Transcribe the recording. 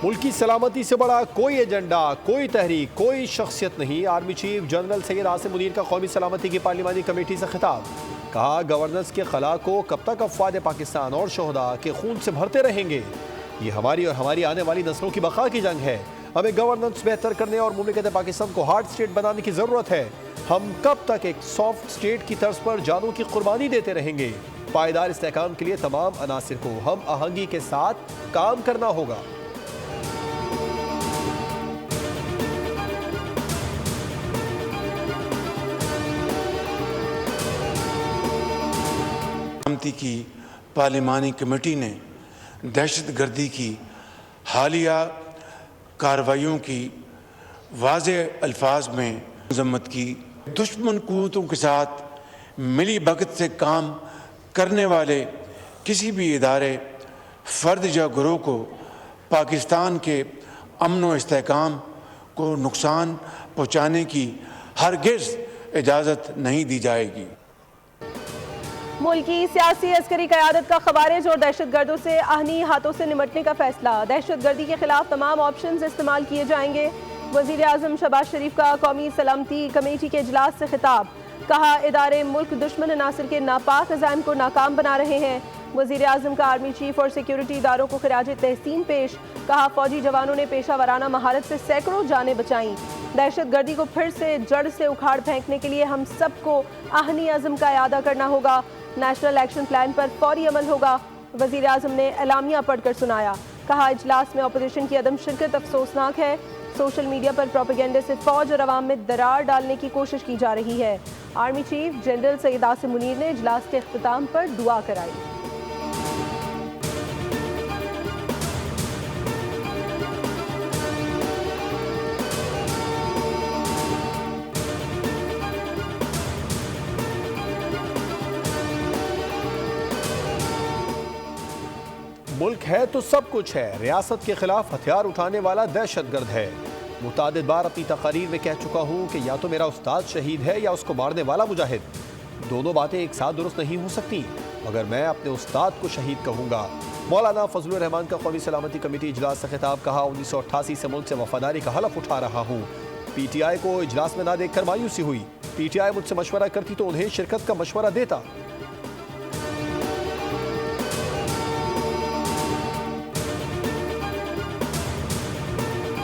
मुल्क की सलामती से बड़ा कोई एजेंडा, कोई तहरीक, कोई शख्सियत नहीं। Army chief general Syed Asim Munir का कौमी सलामती की पार्लिमानी कमेटी से खिताब। कहा, गवर्नेंस के खला को कब तक अफवाद पाकिस्तान और शोहदा के खून से भरते रहेंगे। ये हमारी और हमारी आने वाली नस्लों की बका की जंग है। हमें गवर्नेंस बेहतर करने और मुमलिकत पाकिस्तान को हार्ड स्टेट बनाने की ज़रूरत है। हम कब तक एक सॉफ्ट स्टेट की तर्ज पर जानों की कुर्बानी देते रहेंगे। पायदार इस्तेहकाम के लिए तमाम अनासिर को हम आहंगी के साथ काम करना होगा। सलामती की पार्लिमानी कमेटी ने दहशतगर्दी की हालिया कार्रवाइयों की वाज़ेह अल्फाज में मज़म्मत की। दुश्मन कुव्वतों के साथ मिली भगत से काम करने वाले किसी भी इदारे, फ़र्द या गिरोह को पाकिस्तान के अमन व इस्तेहकाम को नुकसान पहुँचाने की हरगिज़ इजाज़त नहीं दी जाएगी। मुल्क की सियासी अस्करी क़यादत का ख़वारिज और दहशतगर्दों से आहनी हाथों से निमटने का फैसला। दहशतगर्दी के खिलाफ तमाम ऑप्शंस इस्तेमाल किए जाएंगे। वज़ीर आज़म शहबाज शरीफ का कौमी सलामती कमेटी के इजलास से खिताब। कहा, इदारे मुल्क दुश्मन अनासर के नापाक अज़ाइम को नाकाम बना रहे हैं। वज़ीर आज़म का आर्मी चीफ और सिक्योरिटी इदारों को खिराज तहसीन पेश। कहा, फौजी जवानों ने पेशा वराना महारत से सैकड़ों जानें बचाईं। दहशतगर्दी को फिर से जड़ से उखाड़ फेंकने के लिए हम सबको आहनी अज़म का इआदा करना होगा। नेशनल एक्शन प्लान पर फौरी अमल होगा। वज़ीर आज़म ने एलामिया पढ़कर सुनाया। कहा, इजलास में अपोजिशन की अदम शिरकत अफसोसनाक है। सोशल मीडिया पर प्रोपेगेंडे से फौज और अवाम में दरार डालने की कोशिश की जा रही है। Army chief general Syed Asim Munir ने इजलास के इख्तिताम पर दुआ कराई। मुल्क है तो सब कुछ है। रियासत के खिलाफ हथियार उठाने वाला दहशतगर्द है। मुतादिद बार अपनी तकारीर में कह चुका हूँ कि या तो मेरा उस्ताद शहीद है या उसको मारने वाला मुजाहिद। दोनों बातें एक साथ दुरुस्त नहीं हो सकती, मगर मैं अपने उस्ताद को शहीद कहूँगा। मौलाना फजलुर रहमान का कौमी सलामती कमेटी इजलास से खिताब। कहा, 1988 से मुल्क से वफादारी का हलफ उठा रहा हूँ। PTI को इजलास में ना देखकर मायूसी हुई। PTI मुझसे मशवरा करती तो उन्हें शिरकत का मशवरा देता।